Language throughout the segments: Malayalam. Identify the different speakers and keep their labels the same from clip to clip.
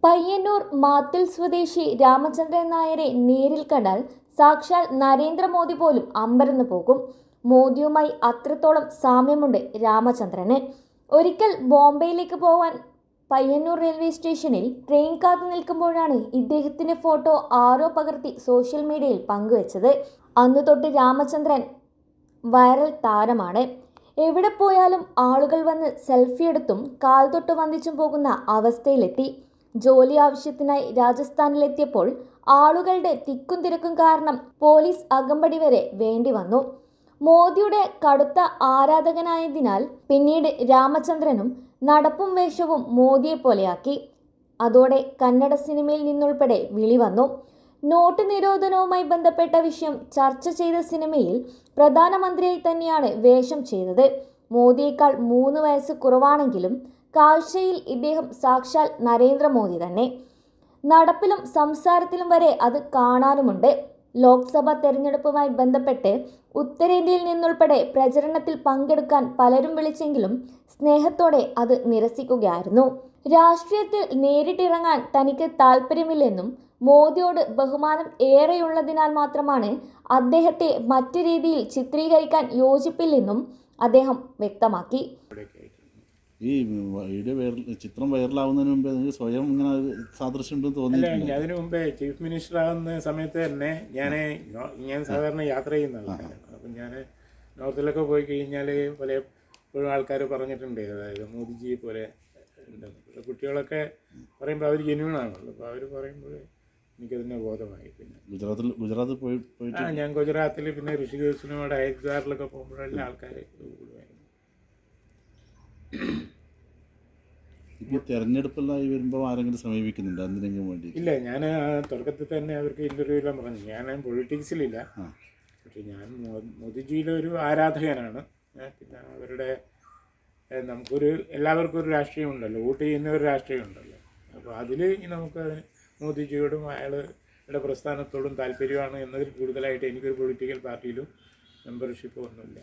Speaker 1: പയ്യന്നൂർ മാത്തിൽ സ്വദേശി രാമചന്ദ്രൻ നായരെ നേരിൽ കണ്ടാൽ സാക്ഷാൽ നരേന്ദ്രമോദി പോലും അമ്പരന്ന് പോകും. മോദിയുമായി അത്രത്തോളം സാമ്യമുണ്ട് രാമചന്ദ്രന്. ഒരിക്കൽ ബോംബെയിലേക്ക് പോവാൻ പയ്യന്നൂർ റെയിൽവേ സ്റ്റേഷനിൽ ട്രെയിൻ കാത്തു നിൽക്കുമ്പോഴാണ് ഇദ്ദേഹത്തിന്റെ ഫോട്ടോ ആരോ പകർത്തി സോഷ്യൽ മീഡിയയിൽ പങ്കുവച്ചത്. അന്നു തൊട്ട് രാമചന്ദ്രൻ വൈറൽ താരമാണ്. എവിടെ പോയാലും ആളുകൾ വന്ന് സെൽഫി എടുത്തും കാൽ തൊട്ട് വന്ദിച്ചും പോകുന്ന അവസ്ഥയിലെത്തി. ജോലി ആവശ്യത്തിനായി രാജസ്ഥാനിലെത്തിയപ്പോൾ ആളുകളുടെ തിക്കും തിരക്കും കാരണം പോലീസ് അകമ്പടി വരെ വേണ്ടി വന്നു. മോദിയുടെ കടുത്ത ആരാധകനായതിനാൽ പിന്നീട് രാമചന്ദ്രനും നടപ്പും വേഷവും മോദിയെ പോലെയാക്കി. അതോടെ കന്നഡ സിനിമയിൽ നിന്നുൾപ്പെടെ വിളി വന്നു. നോട്ട് നിരോധനവുമായി ബന്ധപ്പെട്ട വിഷയം ചർച്ച ചെയ്ത സിനിമയിൽ പ്രധാനമന്ത്രിയായി തന്നെയാണ് വേഷം ചെയ്തത്. മോദിയേക്കാൾ 3 വയസ്സ് കുറവാണെങ്കിലും കാഴ്ചയിൽ ഇദ്ദേഹം സാക്ഷാൽ നരേന്ദ്രമോദി തന്നെ. നടപ്പിലും സംസാരത്തിലും വരെ അത് കാണാനുമുണ്ട്. ലോക്സഭാ തെരഞ്ഞെടുപ്പുമായി ബന്ധപ്പെട്ട് ഉത്തരേന്ത്യയിൽ നിന്നുൾപ്പെടെ പ്രചരണത്തിൽ പങ്കെടുക്കാൻ പലരും വിളിച്ചെങ്കിലും സ്നേഹത്തോടെ അത് നിരസിക്കുകയായിരുന്നു. രാഷ്ട്രീയത്തിൽ നേരിട്ടിറങ്ങാൻ തനിക്ക് താല്പര്യമില്ലെന്നും മോദിയോട് ബഹുമാനം ഏറെയുള്ളതിനാൽ മാത്രമാണ് അദ്ദേഹത്തെ മറ്റു രീതിയിൽ ചിത്രീകരിക്കാൻ യോജിപ്പില്ലെന്നും അദ്ദേഹം വ്യക്തമാക്കി.
Speaker 2: ഈ ചിത്രം വൈറലാവുന്നതിന് മുമ്പേ നിങ്ങൾക്ക് സ്വയം ഇങ്ങനെ സാദൃശ്യം ഉണ്ടെന്ന് തോന്നിയിട്ടില്ല?
Speaker 3: അതിനു മുമ്പേ ചീഫ് മിനിസ്റ്റർ ആകുന്ന സമയത്ത് തന്നെ ഞാൻ സാധാരണ യാത്ര ചെയ്യുന്ന ആൾക്കാരാണ്. അപ്പം ഞാൻ നോർത്തിലൊക്കെ പോയി കഴിഞ്ഞാൽ പലപ്പോഴും ആൾക്കാർ പറഞ്ഞിട്ടുണ്ട്, അതായത് മോദിജിയെ പോലെ ഉണ്ടെന്ന്. കുട്ടികളൊക്കെ പറയുമ്പോൾ അവർ ജെന്യൂണാണല്ലോ. അപ്പോൾ അവർ പറയുമ്പോൾ എനിക്കതിൻ്റെ ബോധമായി. പിന്നെ
Speaker 2: ഗുജറാത്തിൽ പോയിട്ട്
Speaker 3: ഞാൻ ഗുജറാത്തിൽ പിന്നെ ഋഷികേശിനും അവിടെ ഹരിദ്വാറിലൊക്കെ പോകുമ്പോഴെല്ലാം ആൾക്കാർ കൂടുമായിരുന്നു.
Speaker 2: ഇപ്പോൾ തെരഞ്ഞെടുപ്പെല്ലാം വരുമ്പോൾ ആരെങ്കിലും സമീപിക്കുന്നുണ്ട് എന്തിനെങ്കിലും വേണ്ടി?
Speaker 3: ഇല്ല, ഞാൻ തുടക്കത്തിൽ തന്നെ അവർക്ക് ഇൻ്റർവ്യൂവിലും പറഞ്ഞു ഞാൻ പൊളിറ്റിക്സിലില്ല, പക്ഷെ ഞാൻ മോദിജിയുടെ ഒരു ആരാധകനാണ്. പിന്നെ അവരുടെ എല്ലാവർക്കും ഒരു രാഷ്ട്രീയം ഉണ്ടല്ലോ, വോട്ട് ചെയ്യുന്ന ഒരു രാഷ്ട്രീയം ഉണ്ടല്ലോ. അപ്പോൾ അതിൽ നമുക്ക് മോദിജിയോടും അയാളുടെ പ്രസ്ഥാനത്തോടും താല്പര്യമാണ് എന്നതിൽ കൂടുതലായിട്ട് എനിക്കൊരു പൊളിറ്റിക്കൽ പാർട്ടിയിലും മെമ്പർഷിപ്പ് ഒന്നുമില്ല.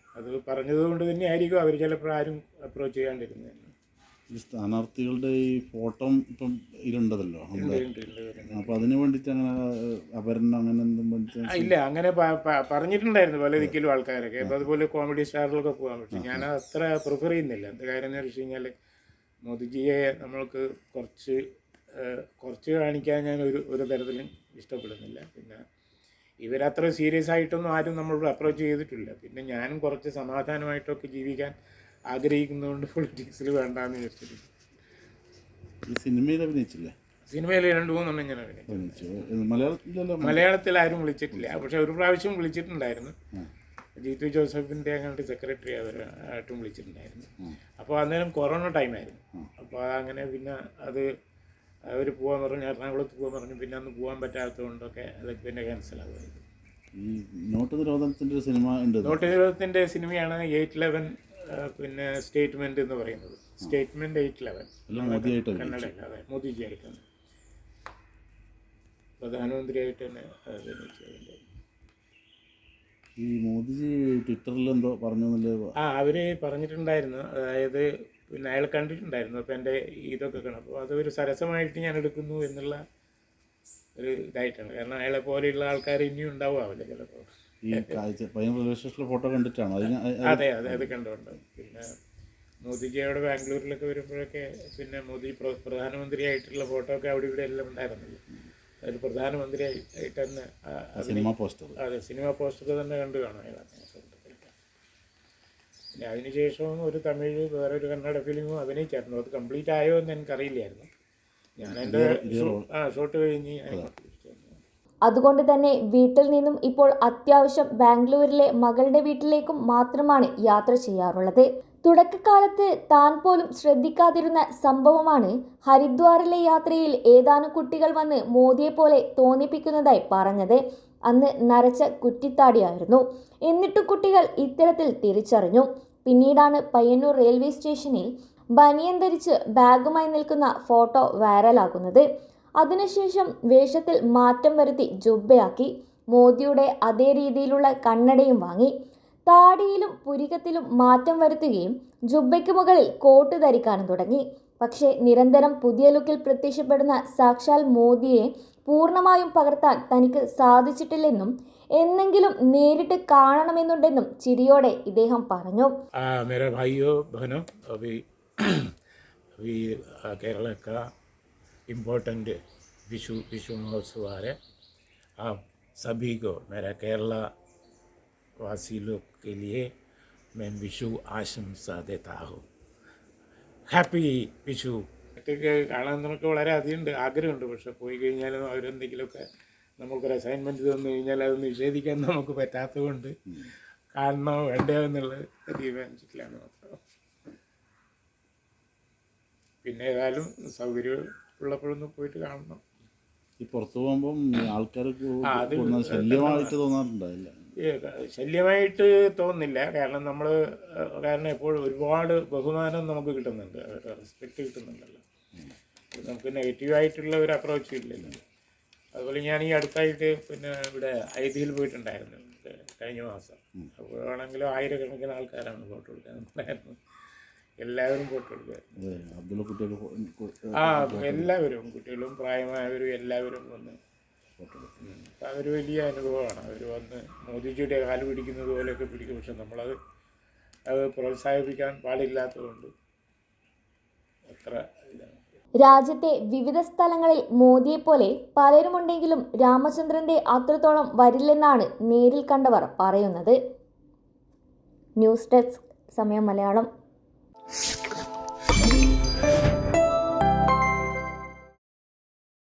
Speaker 3: അത് പറഞ്ഞതുകൊണ്ട് തന്നെ ആയിരിക്കും അവർ ചിലപ്പോൾ ആരും അപ്രോച്ച് ചെയ്യാണ്ടിരുന്നത്.
Speaker 2: ഈ സ്ഥാനാർത്ഥികളുടെ ഈ ഫോട്ടോ ഇപ്പം ഇതിലുണ്ടല്ലോ, അപ്പോൾ അതിന് വേണ്ടിയിട്ട് അങ്ങനെ അപരണം അങ്ങനെ എന്തും
Speaker 3: ഇല്ല, അങ്ങനെ പറഞ്ഞിട്ടുണ്ടായിരുന്നു പല ദിക്കിലും ആൾക്കാരൊക്കെ. അപ്പോൾ അതുപോലെ കോമഡി സ്റ്റാറിലൊക്കെ പോകാൻ പറ്റും. ഞാൻ അത്ര പ്രിഫർ ചെയ്യുന്നില്ല. എന്താ കാര്യം എന്ന് വെച്ച് കഴിഞ്ഞാൽ മോദിജിയെ നമ്മൾക്ക് കുറച്ച് കാണിക്കാൻ ഞാൻ ഒരു തരത്തിലും ഇഷ്ടപ്പെടുന്നില്ല. പിന്നെ ഇവരത്ര സീരിയസ് ആയിട്ടൊന്നും ആരും നമ്മളോട് അപ്രോച്ച് ചെയ്തിട്ടില്ല. പിന്നെ ഞാനും കുറച്ച് സമാധാനമായിട്ടൊക്കെ ജീവിക്കാൻ ആഗ്രഹിക്കുന്നതുകൊണ്ട് പൊളിറ്റിക്സിൽ വേണ്ടാന്ന് വിചാരിച്ചിട്ട്.
Speaker 2: ഈ സിനിമയിൽ അഭിനയിച്ചില്ലേ?
Speaker 3: സിനിമയിൽ 2-3 ഞാൻ അഭിനയിച്ചു. മലയാളത്തിൽ ആരും വിളിച്ചിട്ടില്ല, പക്ഷെ ഒരു പ്രാവശ്യം വിളിച്ചിട്ടുണ്ടായിരുന്നു. ജീത്തു ജോസഫിൻ്റെ അങ്ങോട്ട് സെക്രട്ടറി അവരായിട്ടും വിളിച്ചിട്ടുണ്ടായിരുന്നു. അപ്പോൾ അന്നേരം കൊറോണ ടൈമായിരുന്നു. അപ്പോൾ അതങ്ങനെ പിന്നെ അവർ പോകാൻ പറഞ്ഞു, എറണാകുളത്ത് പോകാൻ പറഞ്ഞു. പിന്നെ അന്ന് പോകാൻ പറ്റാത്തതുകൊണ്ടൊക്കെ അതൊക്കെ പിന്നെ ക്യാൻസലാകുമായിരുന്നു.
Speaker 2: ഈ നോട്ട് നിരോധനത്തിൻ്റെ സിനിമ ഉണ്ട്.
Speaker 3: നോട്ട് നിരോധനത്തിൻ്റെ സിനിമയാണ് 811 പിന്നെ സ്റ്റേറ്റ്മെൻറ്റ് എന്ന് പറയുന്നത്. സ്റ്റേറ്റ്മെൻറ്റ് 811 കന്നഡയിൽ. അതെ, മോദിജി ആയിട്ടാണ്, പ്രധാനമന്ത്രിയായിട്ട് തന്നെ അഭിനയിച്ചതിൻ്റെ.
Speaker 2: ഈ മോദിജി ട്വിറ്ററിൽ എന്തോ പറഞ്ഞു?
Speaker 3: അവർ പറഞ്ഞിട്ടുണ്ടായിരുന്നു, അതായത് പിന്നെ അയാൾ കണ്ടിട്ടുണ്ടായിരുന്നു. അപ്പോൾ എൻ്റെ ഇതൊക്കെ കാണും. അപ്പോൾ അതൊരു സരസമായിട്ട് ഞാൻ എടുക്കുന്നു എന്നുള്ള ഒരു ഇതായിട്ടാണ്. കാരണം അയാളെ പോലെയുള്ള ആൾക്കാർ ഇനിയും ഉണ്ടാവുമല്ലോ ചിലപ്പോൾ.
Speaker 2: ഈ റെയിൽവേ സ്റ്റേഷനിലെ ഫോട്ടോ കണ്ടിട്ടാണോ?
Speaker 3: അതെ, അത് കണ്ടുകൊണ്ട്. പിന്നെ മോദിജി അവിടെ ബാംഗ്ലൂരിലൊക്കെ വരുമ്പോഴൊക്കെ പിന്നെ മോദി പ്രധാനമന്ത്രിയായിട്ടുള്ള ഫോട്ടോ ഒക്കെ അവിടെ ഇവിടെ എല്ലാം ഉണ്ടായിരുന്നല്ലോ. ഒരു പ്രധാനമന്ത്രിയായിട്ട് തന്നെ
Speaker 2: സിനിമ പോസ്റ്റർ,
Speaker 3: അതെ, സിനിമ പോസ്റ്റർ തന്നെ കണ്ടു കാണും അയാളെ. പിന്നെ അതിനുശേഷവും ഒരു തമിഴ് വേറൊരു കന്നഡ ഫിലിമും അഭിനയിച്ചായിരുന്നു. അത് കംപ്ലീറ്റ് ആയോ എന്ന് എനിക്കറിയില്ലായിരുന്നു. ഞാൻ എൻ്റെ ഷോട്ട് കഴിഞ്ഞ്.
Speaker 1: അതുകൊണ്ട് തന്നെ വീട്ടിൽ നിന്നും ഇപ്പോൾ അത്യാവശ്യം ബാംഗ്ലൂരിലെ മകളുടെ വീട്ടിലേക്കും മാത്രമാണ് യാത്ര ചെയ്യാറുള്ളത്. തുടക്കകാലത്ത് താൻ പോലും ശ്രദ്ധിക്കാതിരുന്ന സംഭവമാണ് ഹരിദ്വാറിലെ യാത്രയിൽ ഏതാനും കുട്ടികൾ വന്ന് മോദിയെ പോലെ തോന്നിപ്പിക്കുന്നതായി പറഞ്ഞത്. അന്ന് നരച്ച കുറ്റിത്താടിയായിരുന്നു. എന്നിട്ടും കുട്ടികൾ ഇത്തരത്തിൽ തിരിച്ചറിഞ്ഞു. പിന്നീടാണ് പയ്യന്നൂർ റെയിൽവേ സ്റ്റേഷനിൽ ബനിയൻ ധരിച്ച് ബാഗുമായി നിൽക്കുന്ന ഫോട്ടോ വൈറലാകുന്നത്. അതിനുശേഷം വേഷത്തിൽ മാറ്റം വരുത്തി ജുബ്ബയാക്കി. മോദിയുടെ അതേ രീതിയിലുള്ള കണ്ണടയും വാങ്ങി. താടിയിലും പുരികത്തിലും മാറ്റം വരുത്തുകയും ജുബ്ബയ്ക്ക് മുകളിൽ കോട്ട് ധരിക്കാനും തുടങ്ങി. പക്ഷേ നിരന്തരം പുതിയ ലുക്കിൽ പ്രത്യക്ഷപ്പെടുന്ന സാക്ഷാൽ മോദിയെ പൂർണ്ണമായും പകർത്താൻ തനിക്ക് സാധിച്ചിട്ടില്ലെന്നും എന്നെങ്കിലും നേരിട്ട് കാണണമെന്നുണ്ടെന്നും ചിരിയോടെ ഇദ്ദേഹം പറഞ്ഞു.
Speaker 3: मेरे भाइयों बहनों, अभी केरला का इम्पोर्टेंट विश्व महोत्सव आ रहा है. आप सभी को मेरा केरला वासी लोग के लिए मैं विशु आशंसा देता हूँ. ഹാപ്പി വിഷു. ഒറ്റയ്ക്ക് കാണാൻ നമുക്ക് വളരെ അധികം ആഗ്രഹമുണ്ട്. പക്ഷെ പോയി കഴിഞ്ഞാലും അവരെന്തെങ്കിലുമൊക്കെ നമുക്കൊരു അസൈൻമെൻറ്റ് തന്നു കഴിഞ്ഞാൽ അത് നിഷേധിക്കാൻ നമുക്ക് പറ്റാത്തതുകൊണ്ട് കാണണോ വേണ്ടയോ എന്നുള്ളത് തീരുമാനിച്ചിട്ടില്ലാന്ന് മാത്രം. പിന്നെ ഏതായാലും സൗകര്യം ഉള്ളപ്പോഴൊന്ന് പോയിട്ട് കാണണം.
Speaker 2: ഈ പുറത്തു പോകുമ്പം ആൾക്കാർക്ക് ശല്യമായിട്ട് തോന്നാറുണ്ടായില്ല?
Speaker 3: ശല്യമായിട്ട് തോന്നുന്നില്ല. കാരണം എപ്പോഴും ഒരുപാട് ബഹുമാനം നമുക്ക് കിട്ടുന്നുണ്ട്, റെസ്പെക്റ്റ് കിട്ടുന്നുണ്ടല്ലോ. നമുക്ക് നെഗറ്റീവായിട്ടുള്ള ഒരു അപ്രോച്ചും ഇല്ലല്ലോ. അതുപോലെ ഞാൻ ഈ അടുത്തായിട്ട് പിന്നെ ഇവിടെ അയോധ്യയിൽ പോയിട്ടുണ്ടായിരുന്നു കഴിഞ്ഞ മാസം. അപ്പോഴാണെങ്കിലും ആയിരക്കണക്കിന് ആൾക്കാരാണ് ഫോട്ടോ എടുക്കാനുണ്ടായിരുന്നത്. എല്ലാവരും ഫോട്ടോ എടുക്കുമായിരുന്നു. എല്ലാവരും, കുട്ടികളും പ്രായമായവരും എല്ലാവരും വന്ന് ഫോട്ടോ എടുക്കും. അപ്പം അതൊരു വലിയ അനുഭവമാണ്. അവർ വന്ന് മോദിജിയുടെ കാല് പിടിക്കുന്നത് പോലെയൊക്കെ പിടിക്കും. പക്ഷെ നമ്മളത് പ്രോത്സാഹിപ്പിക്കാൻ പാടില്ലാത്തതുകൊണ്ട് അത്ര ഇതാണ്.
Speaker 1: രാജ്യത്തെ വിവിധ സ്ഥലങ്ങളിൽ മോദിയെപ്പോലെ പലരുമുണ്ടെങ്കിലും രാമചന്ദ്രന്റെ അത്രത്തോളം വരില്ലെന്നാണ് നേരിൽ കണ്ടവർ പറയുന്നത്. ന്യൂസ് ഡെസ്ക് സമയം മലയാളം.